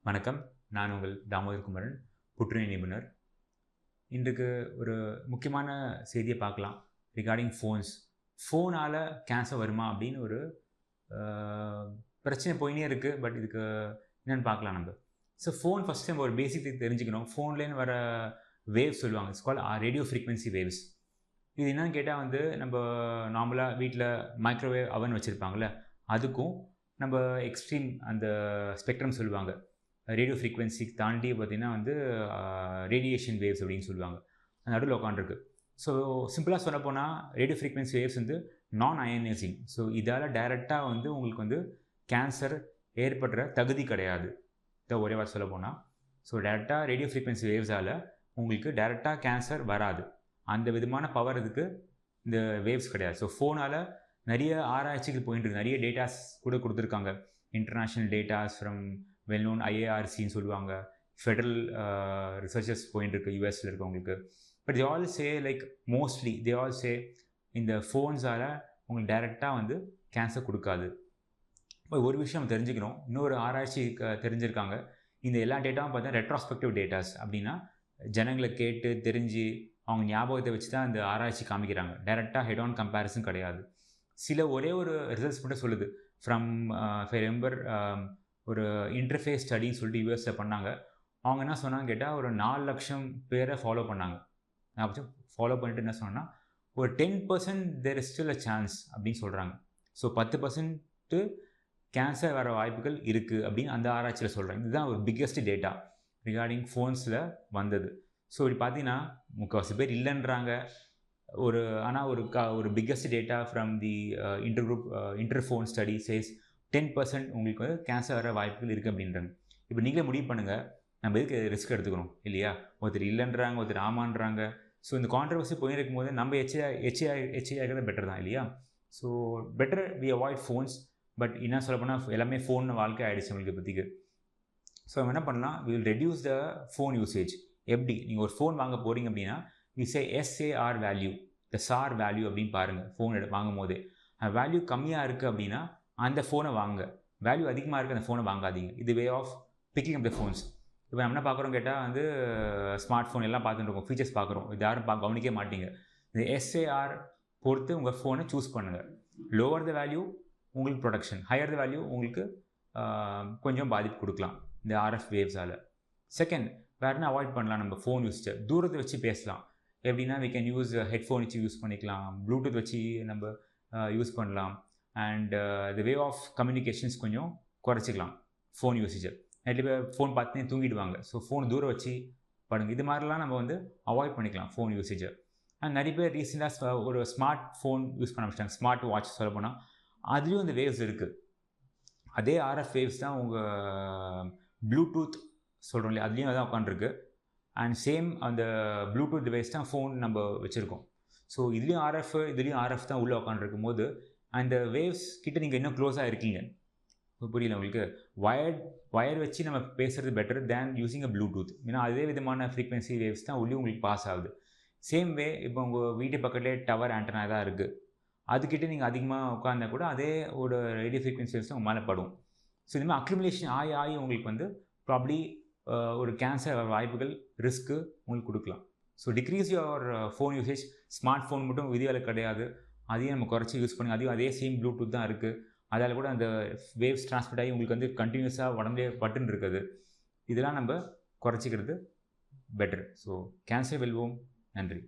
வணக்கம். நான் உங்கள் தாமோதர் குமரன், புற்றுநோய் நிபுணர். இன்றைக்கு ஒரு முக்கியமான செய்தியை பார்க்கலாம். Regarding phones. ஃபோனால் கேன்சர் வருமா அப்படின்னு ஒரு பிரச்சனை போயினே இருக்குது. பட் இதுக்கு என்னென்னு பார்க்கலாம் நம்ம. ஸோ ஃபோன் ஃபஸ்ட்டு நம்ம ஒரு பேசிக் தெரிஞ்சுக்கணும். ஃபோன்லேருந்து வர வேவ்ஸ் சொல்லுவாங்க. It's call radio frequency waves. இது என்னன்னு கேட்டால் நம்ம நார்மலாக வீட்டில் மைக்ரோவேவ் அவன் வச்சுருப்பாங்கள்ல, அதுக்கும் நம்ம எக்ஸ்ட்ரீம் அந்த ஸ்பெக்ட்ரம் சொல்லுவாங்க. ரேடியோ ஃப்ரீக்வன்சிக்கு தாண்டி பார்த்திங்கன்னா ரேடியேஷன் வேவ்ஸ் அப்படின்னு சொல்லுவாங்க. அந்த நடுவில் உட்காந்துருக்கு. ஸோ சிம்பிளாக சொல்லப்போனால் ரேடியோ ஃப்ரீக்வன்சி வேவ்ஸ் நான் அயனைசிங். ஸோ இதால் டைரெக்டாக உங்களுக்கு கேன்சர் ஏற்படுற தகுதி கிடையாது. இதை ஒரே வாரம் சொல்லப்போனால் ஸோ டைரெக்டாக ரேடியோ ஃப்ரீக்வன்சி வேவ்ஸால் உங்களுக்கு டைரெக்டாக கேன்சர் வராது. அந்த விதமான பவர் இதுக்கு இந்த வேவ்ஸ் கிடையாது. ஸோ ஃபோனால் நிறைய ஆராய்ச்சிகள் போயிட்டுருக்கு. நிறைய டேட்டாஸ் கூட கொடுத்துருக்காங்க. International datas from well known ஐஏஆர்சின்னு சொல்லுவாங்க. ஃபெடரல் ரிசர்ச்சர்ஸ் போயிட்டுருக்கு யூஎஸில் இருக்கவங்களுக்கு. But they all say mostly they all say இந்த ஃபோன்ஸால் உங்களுக்கு டைரெக்டாக கேன்சர் கொடுக்காது. இப்போ ஒரு விஷயம் தெரிஞ்சுக்கணும். இன்னொரு ஆராய்ச்சி தெரிஞ்சிருக்காங்க. இந்த எல்லா டேட்டாவும் பார்த்தா ரெட்ராஸ்பெக்டிவ் டேட்டாஸ். அப்படின்னா ஜனங்களை கேட்டு தெரிஞ்சு அவங்க ஞாபகத்தை வச்சு தான் இந்த ஆராய்ச்சி காமிக்கிறாங்க. டைரெக்டாக ஹெட் ஆன் கம்பேரிசன் கிடையாது. ஒரே ஒரு ரிசல்ட்ஸ் மட்டும் சொல்லுது. ஃப்ரம் ரெம்பர் ஒரு இன்டர்ஃபேஸ் ஸ்டடின்னு சொல்லிட்டு யூஎஸில் பண்ணாங்க. அவங்க என்ன சொன்னாங்க கேட்டால் ஒரு 4 லட்சம் பேரை ஃபாலோ பண்ணாங்க. நான் ஃபாலோ பண்ணிட்டு என்ன சொன்னேன்னா ஒரு 10% there is still a chance அப்படின்னு சொல்கிறாங்க. ஸோ 10% கேன்சர் வர வாய்ப்புகள் இருக்குது அப்படின்னு அந்த ஆராய்ச்சியில் சொல்கிறாங்க. இதுதான் ஒரு பிக்கெஸ்ட் டேட்டா ரிகார்டிங் ஃபோன்ஸில் வந்தது. ஸோ இப்படி பார்த்தீங்கன்னா முக்கால்வாசி பேர் இல்லைன்றாங்க. ஆனால் ஒரு biggest data from the interphone study says 10% உங்களுக்கு கேன்சர் வர வாய்ப்புகள் இருக்குது அப்படின்றாங்க. இப்போ நீங்களே முடிவு பண்ணுங்கள், நம்ம எதுக்கு ரிஸ்க் எடுத்துக்கணும் இல்லையா? ஒருத்தர் இல்லைன்றாங்க, ஒருத்தர் ஆமான்றாங்க. ஸோ இந்த கான்ட்ரவர்சி போயிருக்கும் போது நம்ம எச்சையாக பெட்டர் தான் இல்லையா? So better we avoid phones. But என்ன சொல்ல போனால் எல்லாமே ஃபோன் வாழ்க்கை ஆகிடுச்சு உங்களுக்கு இப்போதைக்கு. ஸோ நம்ம என்ன பண்ணலாம், we will reduce the phone usage. எப்படி நீங்கள் ஒரு ஃபோன் வாங்க போகிறீங்க அப்படின்னா we say SAR value, the SAR value அப்படின்னு பாருங்கள். ஃபோன் வாங்கும் போதே வேல்யூ கம்மியாக இருக்குது அப்படின்னா அந்த ஃபோனை வாங்க. வேல்யூ அதிகமாக இருக்குது அந்த ஃபோனை வாங்காதீங்க. இது way of picking up the phones. இப்போ நம்ம என்ன பார்க்குறோம் கேட்டால் ஸ்மார்ட் ஃபோன் எல்லாம் பார்த்துட்டு இருக்கோம், ஃபீச்சர்ஸ் பார்க்குறோம். இது யாரும் கவனிக்க மாட்டீங்க. இந்த எஸ்ஏஆர் பொறுத்து உங்கள் ஃபோனை சூஸ் பண்ணுங்கள். லோவர் த வேல்யூ உங்களுக்கு ப்ரொடக்ஷன், ஹையர் த வேல்யூ உங்களுக்கு கொஞ்சம் பாதிப்பு கொடுக்கலாம் இந்த ஆர்எஃப் வேவ்ஸால். செகண்ட், வேறு என்ன அவாய்ட் பண்ணலாம்? நம்ம ஃபோன் யூஸ்ட்டு தூரத்தை வச்சு பேசலாம். எப்படின்னா வி கேன் யூஸ் ஹெட்ஃபோன் வச்சு யூஸ் பண்ணிக்கலாம், ப்ளூடூத் வச்சு நம்ம யூஸ் பண்ணலாம். And the way of communications கொஞ்சம் குறைச்சிக்கலாம் ஃபோன் யூசேஜை. நிறைய பேர் ஃபோன் பார்த்துனே தூங்கிடுவாங்க. ஸோ ஃபோன் தூரம் வச்சு படுங்க. இது மாதிரிலாம் நம்ம அவாய்ட் பண்ணிக்கலாம் ஃபோன் யூசேஜை. அண்ட் நிறைய பேர் ரீசெண்டாக ஒரு ஸ்மார்ட் ஃபோன் யூஸ் பண்ண ஆரம்பிச்சிட்டாங்க. ஸ்மார்ட் வாட்ச் சொல்ல போனால் அதுலேயும் அந்த வேவ்ஸ் இருக்குது. அதே ஆர்எஃப் வேவ்ஸ் தான் உங்கள் ப்ளூடூத் சொல்கிறோம் இல்லையா, அதுலேயும் அதான் உட்காந்துருக்கு. அண்ட் சேம் அந்த ப்ளூடூத் டிவைஸ் தான் ஃபோன் நம்ம வச்சுருக்கோம். ஸோ இதுலேயும் ஆர்எஃப் தான் உள்ளே உட்காந்துருக்கும் போது அந்த வேவ்ஸ் கிட்ட நீங்கள் இன்னும் க்ளோஸாக இருக்கீங்க. புரியல உங்களுக்கு? வயர் வச்சு நம்ம பேசுகிறது பெட்டர் தேன் யூஸிங் அ ப்ளூடூத். ஏன்னா அதே விதமான ஃப்ரீக்வன்சி வேவ்ஸ் தான் உள்ளே உங்களுக்கு பாஸ் ஆகுது. சேம் வே இப்போ உங்கள் வீட்டு பக்கத்துலேயே டவர் ஆண்டனா தான் இருக்குது. அதுக்கிட்ட நீங்கள் அதிகமாக உட்காந்தா கூட அதே ஒரு ரேடியோ ஃப்ரீக்வன்சி வேவ்ஸ் உங்கள் மேலே படும். ஸோ இதுமாதிரி அக்யூமுலேஷன் ஆகி உங்களுக்கு ப்ராப்ளி ஒரு கேன்சர் வாய்ப்புகள் ரிஸ்க்கு உங்களுக்கு கொடுக்கலாம். So degrees your phone usage. Smart phone மட்டும் விதிவிலக்கு கிடையாது. அதையும் நம்ம குறைச்சி யூஸ் பண்ணி அதையும் அதே சேம் ப்ளூடூத் தான் இருக்குது. அதால் கூட அந்த வேவ்ஸ் ட்ரான்ஸ்மிட் ஆகி உங்களுக்கு கண்டினியூஸாக உடம்பே பட்டுன்னு இருக்குது. இதெல்லாம் நம்ம குறைச்சிக்கிறது பெட்டர். ஸோ கேன்சர் வெல்வோம். நன்றி.